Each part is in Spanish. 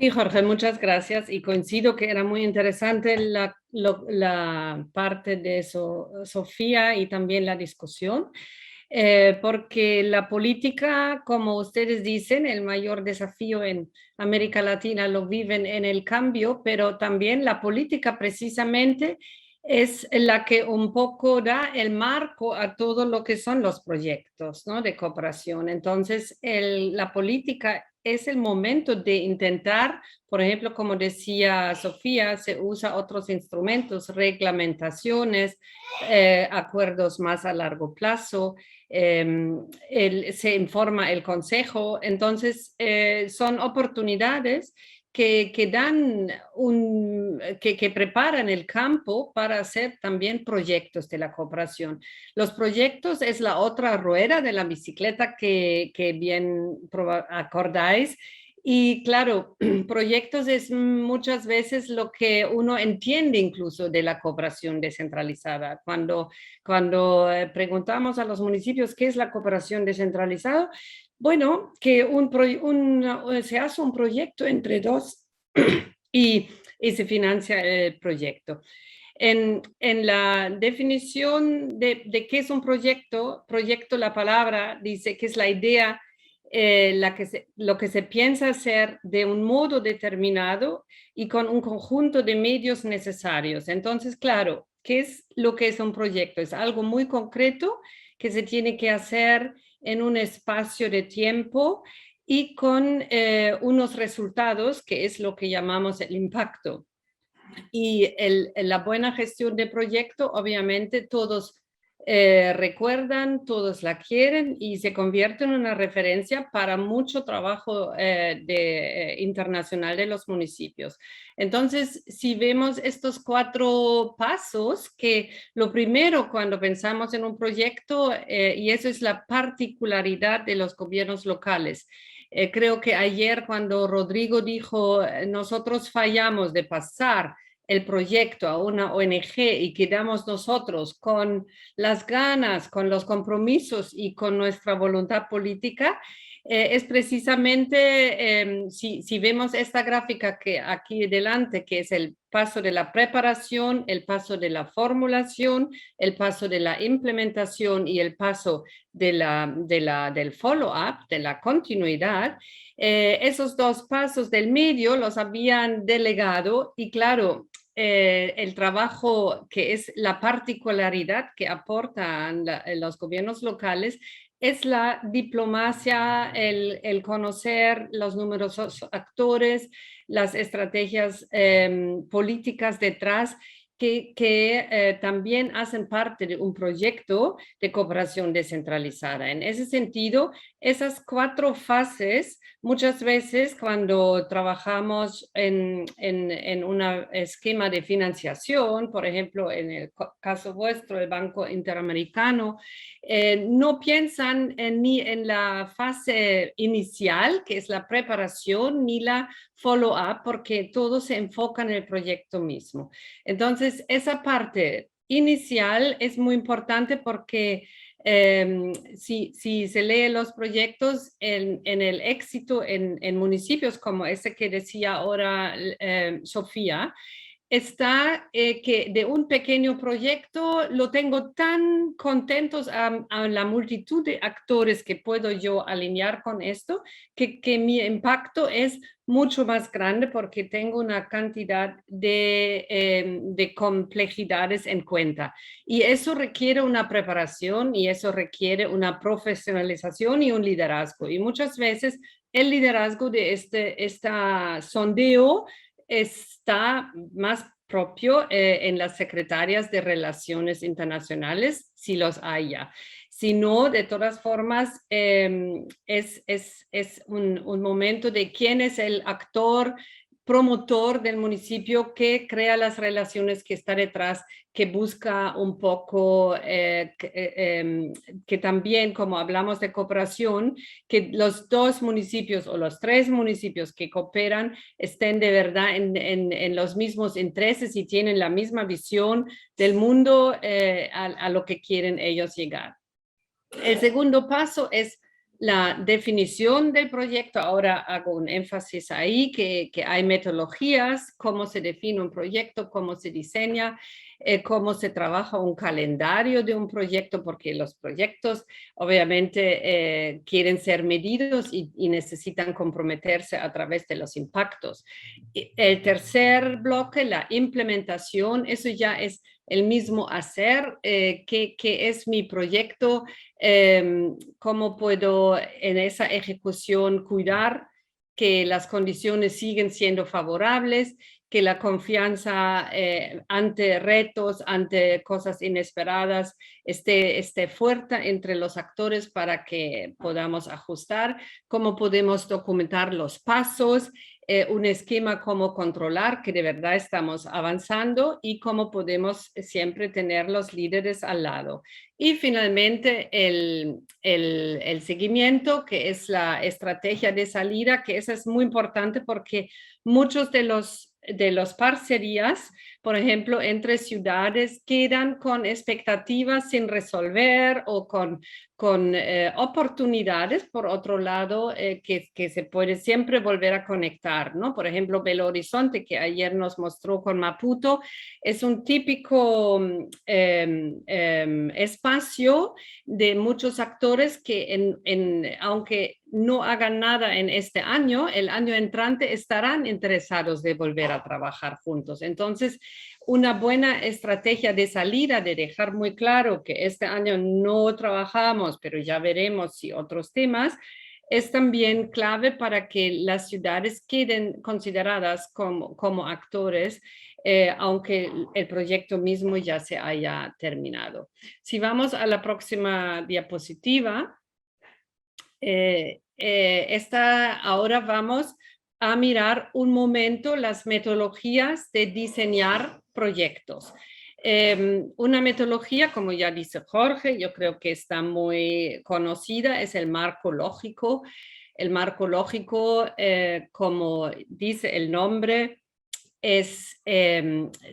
Sí, Jorge, muchas gracias y coincido que era muy interesante la parte de eso, Sofía, y también la discusión, porque la política, como ustedes dicen, el mayor desafío en América Latina lo viven en el cambio, pero también la política precisamente es la que un poco da el marco a todo lo que son los proyectos, ¿no?, de cooperación. Entonces, la política es el momento de intentar, por ejemplo, como decía Sofía, se usa otros instrumentos, reglamentaciones, acuerdos más a largo plazo, se informa el consejo. Entonces, son oportunidades que dan que preparan el campo para hacer también proyectos de la cooperación. Los proyectos es la otra rueda de la bicicleta que bien acordáis. Y claro, proyectos es muchas veces lo que uno entiende incluso de la cooperación descentralizada. Cuando preguntamos a los municipios qué es la cooperación descentralizada, bueno, que se hace un proyecto entre dos y, y se financia el proyecto. En la definición de qué es un proyecto, la palabra dice que es la idea, lo que se piensa hacer de un modo determinado y con un conjunto de medios necesarios. Entonces, claro, ¿qué es lo que es un proyecto? Es algo muy concreto que se tiene que hacer en un espacio de tiempo y con unos resultados, que es lo que llamamos el impacto. Y la buena gestión de proyecto, obviamente todos recuerdan, todos la quieren y se convierte en una referencia para mucho trabajo internacional de los municipios. Entonces, si vemos estos 4 pasos, que lo primero cuando pensamos en un proyecto, y eso es la particularidad de los gobiernos locales. Creo que ayer cuando Rodrigo dijo, nosotros fallamos de pasar el proyecto a una ONG y quedamos nosotros con las ganas, con los compromisos y con nuestra voluntad política, es precisamente, si vemos esta gráfica que aquí delante, que es el paso de la preparación, el paso de la formulación, el paso de la implementación y el paso del follow-up, de la continuidad, esos 2 pasos del medio los habían delegado y claro, el trabajo que es la particularidad que aportan los gobiernos locales es la diplomacia, conocer los numerosos actores, las estrategias políticas detrás que también hacen parte de un proyecto de cooperación descentralizada. En ese sentido, esas 4 fases, muchas veces cuando trabajamos en un esquema de financiación, por ejemplo, en el caso vuestro, el Banco Interamericano, no piensan ni en la fase inicial, que es la preparación, ni la follow-up, porque todo se enfoca en el proyecto mismo. Entonces, esa parte inicial es muy importante porque si se lee los proyectos en el éxito en municipios como ese que decía ahora Sofía, está que de un pequeño proyecto lo tengo tan contentos a la multitud de actores que puedo yo alinear con esto, que mi impacto es mucho más grande porque tengo una cantidad de complejidades en cuenta. Y eso requiere una preparación y eso requiere una profesionalización y un liderazgo. Y muchas veces el liderazgo de esta sondeo está más propio en las secretarias de Relaciones Internacionales, si los haya. Si no, de todas formas, es un momento de quién es el actor promotor del municipio que crea las relaciones, que está detrás, que busca un poco, que también, como hablamos de cooperación, que los 2 municipios o los 3 municipios que cooperan estén de verdad en los mismos intereses y tienen la misma visión del mundo a lo que quieren ellos llegar. El segundo paso es la definición del proyecto. Ahora hago un énfasis ahí, que hay metodologías, cómo se define un proyecto, cómo se diseña, cómo se trabaja un calendario de un proyecto, porque los proyectos obviamente quieren ser medidos y necesitan comprometerse a través de los impactos. El tercer bloque, la implementación, eso ya es el mismo hacer, qué es mi proyecto, cómo puedo en esa ejecución cuidar que las condiciones siguen siendo favorables, que la confianza ante retos, ante cosas inesperadas, esté fuerte entre los actores para que podamos ajustar, cómo podemos documentar los pasos, un esquema cómo controlar que de verdad estamos avanzando y cómo podemos siempre tener los líderes al lado. Y finalmente el seguimiento, que es la estrategia de salida, que esa es muy importante porque muchos de los parcerías, por ejemplo, entre ciudades, quedan con expectativas sin resolver o con oportunidades, por otro lado, que se puede siempre volver a conectar, ¿no? Por ejemplo, Belo Horizonte, que ayer nos mostró con Maputo, es un típico espacio de muchos actores que aunque no hagan nada en este año, el año entrante estarán interesados de volver a trabajar juntos. Entonces, una buena estrategia de salida, de dejar muy claro que este año no trabajamos, pero ya veremos si otros temas, es también clave para que las ciudades queden consideradas como actores, aunque el proyecto mismo ya se haya terminado. Si vamos a la próxima diapositiva, ahora vamos a mirar un momento las metodologías de diseñar proyectos. Una metodología, como ya dice Jorge, yo creo que está muy conocida, es el marco lógico. El marco lógico, como dice el nombre,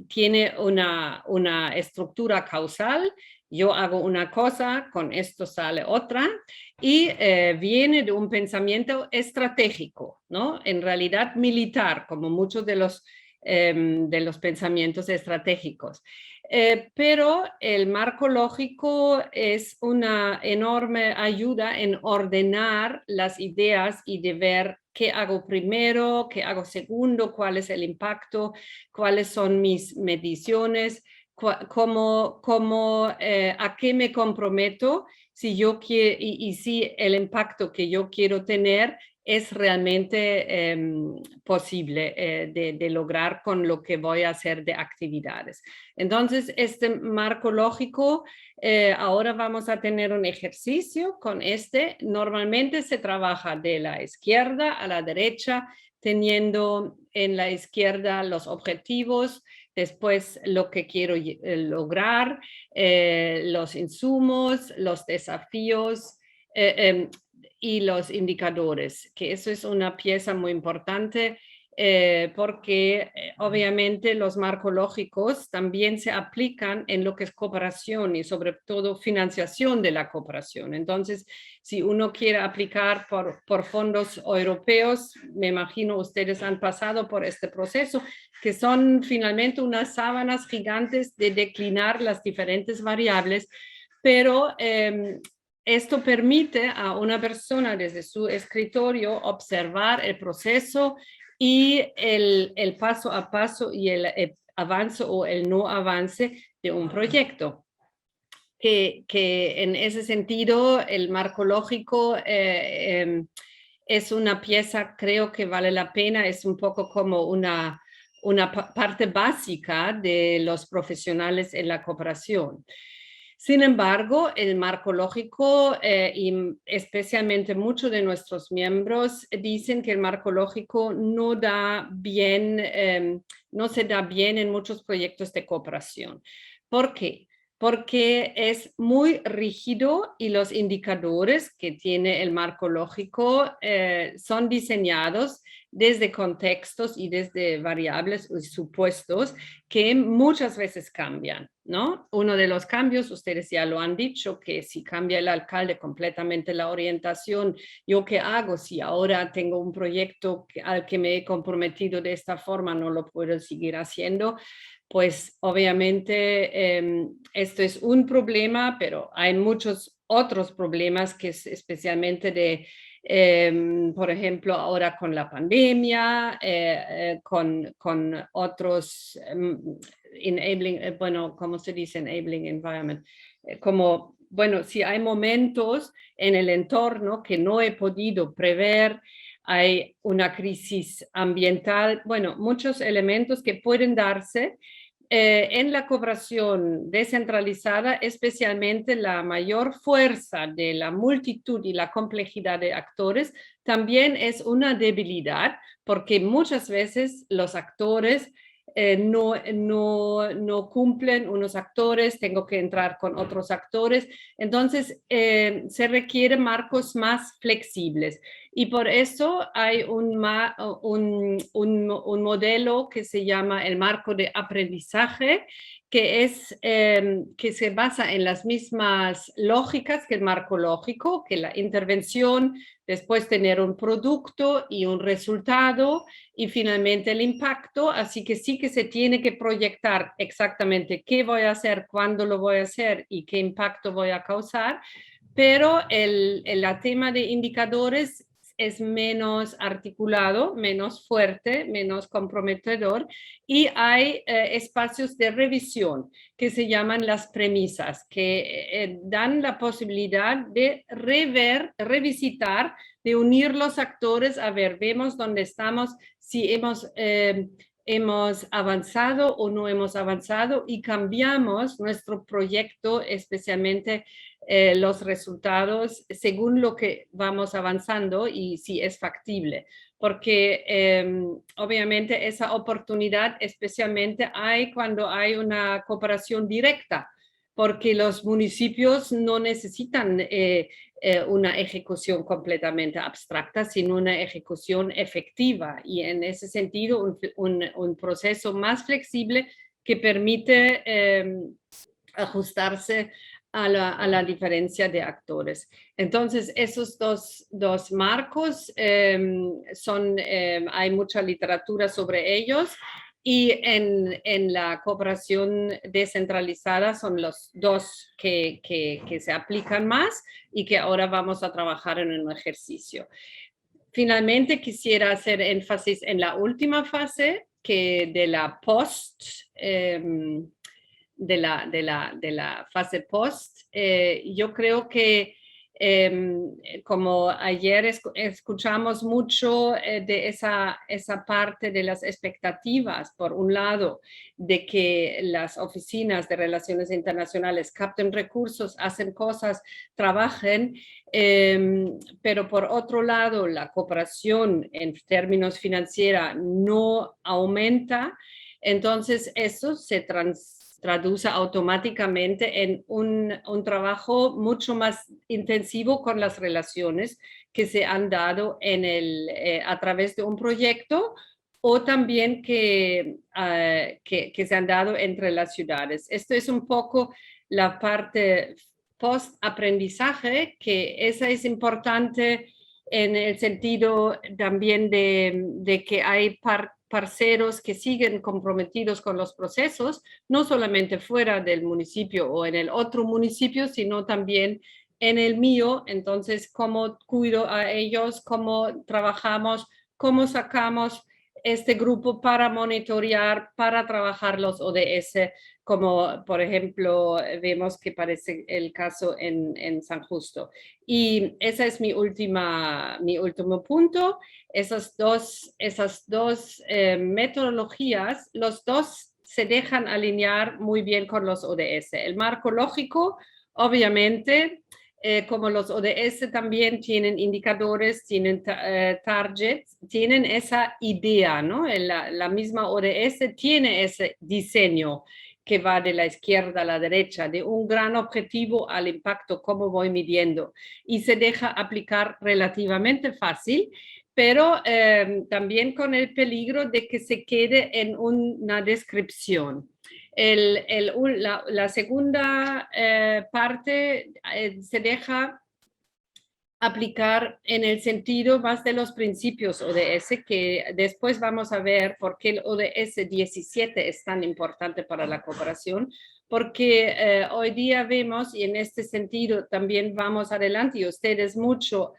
tiene una estructura causal. Yo hago una cosa, con esto sale otra, y viene de un pensamiento estratégico, ¿no? En realidad militar, como muchos de los pensamientos estratégicos. Pero el marco lógico es una enorme ayuda en ordenar las ideas y de ver qué hago primero, qué hago segundo, cuál es el impacto, cuáles son mis mediciones, a qué me comprometo si yo quiero y si el impacto que yo quiero tener es realmente posible de lograr con lo que voy a hacer de actividades. Entonces, este marco lógico, ahora vamos a tener un ejercicio con este. Normalmente se trabaja de la izquierda a la derecha, teniendo en la izquierda los objetivos, después lo que quiero lograr, los insumos, los desafíos y los indicadores, que eso es una pieza muy importante porque obviamente los marcos lógicos también se aplican en lo que es cooperación y sobre todo financiación de la cooperación. Entonces, si uno quiere aplicar por fondos europeos, me imagino ustedes han pasado por este proceso, que son finalmente unas sábanas gigantes de declinar las diferentes variables, pero esto permite a una persona desde su escritorio observar el proceso y el paso a paso y el avance o el no avance de un proyecto. Que en ese sentido el marco lógico es una pieza, creo que vale la pena, es un poco como una parte básica de los profesionales en la cooperación. Sin embargo, el marco lógico y especialmente muchos de nuestros miembros dicen que el marco lógico no se da bien en muchos proyectos de cooperación. ¿Por qué? Porque es muy rígido y los indicadores que tiene el marco lógico son diseñados desde contextos y desde variables y supuestos que muchas veces cambian. ¿no? Uno de los cambios, ustedes ya lo han dicho, que si cambia el alcalde completamente la orientación, ¿yo qué hago? Si ahora tengo un proyecto al que me he comprometido de esta forma, no lo puedo seguir haciendo. Pues obviamente esto es un problema, pero hay muchos otros problemas que es especialmente de por ejemplo, ahora con la pandemia, con otros enabling, bueno, ¿cómo se dice enabling environment? Como, bueno, si hay momentos en el entorno que no he podido prever, hay una crisis ambiental, bueno, muchos elementos que pueden darse en la cooperación descentralizada, especialmente la mayor fuerza de la multitud y la complejidad de actores, también es una debilidad, porque muchas veces los actores no cumplen unos actores, tengo que entrar con otros actores, entonces se requieren marcos más flexibles. Y por eso hay un modelo que se llama el marco de aprendizaje, que se basa en las mismas lógicas que el marco lógico, que la intervención, después tener un producto y un resultado y finalmente el impacto. Así que sí que se tiene que proyectar exactamente qué voy a hacer, cuándo lo voy a hacer y qué impacto voy a causar, pero el tema de indicadores es menos articulado, menos fuerte, menos comprometedor y hay espacios de revisión que se llaman las premisas, que dan la posibilidad de revisitar, de unir los actores, a ver, vemos dónde estamos, si hemos avanzado o no hemos avanzado y cambiamos nuestro proyecto, especialmente los resultados según lo que vamos avanzando y si es factible. Porque obviamente esa oportunidad especialmente hay cuando hay una cooperación directa, porque los municipios no necesitan una ejecución completamente abstracta, sino una ejecución efectiva y en ese sentido un proceso más flexible que permite ajustarse a la diferencia de actores. Entonces, esos dos marcos hay mucha literatura sobre ellos y en la cooperación descentralizada son los dos que se aplican más y que ahora vamos a trabajar en un ejercicio. Finalmente, quisiera hacer énfasis en la última fase, que de la post, de la fase post. Yo creo que como ayer escuchamos mucho de esa parte de las expectativas, por un lado, de que las oficinas de relaciones internacionales capten recursos, hacen cosas, trabajen, pero por otro lado, la cooperación en términos financieros no aumenta. Entonces, eso se traduce automáticamente en un trabajo mucho más intensivo con las relaciones que se han dado a través de un proyecto o también que se han dado entre las ciudades. Esto es un poco la parte post-aprendizaje, que esa es importante en el sentido también de que hay parceros que siguen comprometidos con los procesos, no solamente fuera del municipio o en el otro municipio, sino también en el mío. Entonces, cómo cuido a ellos, cómo trabajamos, cómo sacamos este grupo para monitorear, para trabajar los ODS, como por ejemplo vemos que parece el caso en San Justo. Y ese es mi último punto. Esas dos metodologías, los dos se dejan alinear muy bien con los ODS. El marco lógico, obviamente, como los ODS también tienen indicadores, tienen targets, tienen esa idea, ¿no? La misma ODS tiene ese diseño que va de la izquierda a la derecha, de un gran objetivo al impacto, cómo voy midiendo, y se deja aplicar relativamente fácil, pero también con el peligro de que se quede en una descripción. La segunda parte se deja aplicar en el sentido más de los principios ODS, que después vamos a ver por qué el ODS 17 es tan importante para la cooperación, porque hoy día vemos, y en este sentido también vamos adelante, y ustedes mucho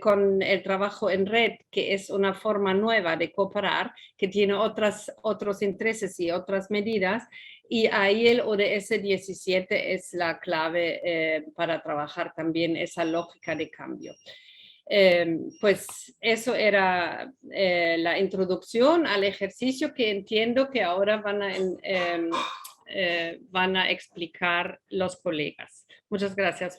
con el trabajo en red, que es una forma nueva de cooperar, que tiene otros intereses y otras medidas, y ahí el ODS 17 es la clave para trabajar también esa lógica de cambio. Pues eso era la introducción al ejercicio que entiendo que ahora van a explicar los colegas. Muchas gracias.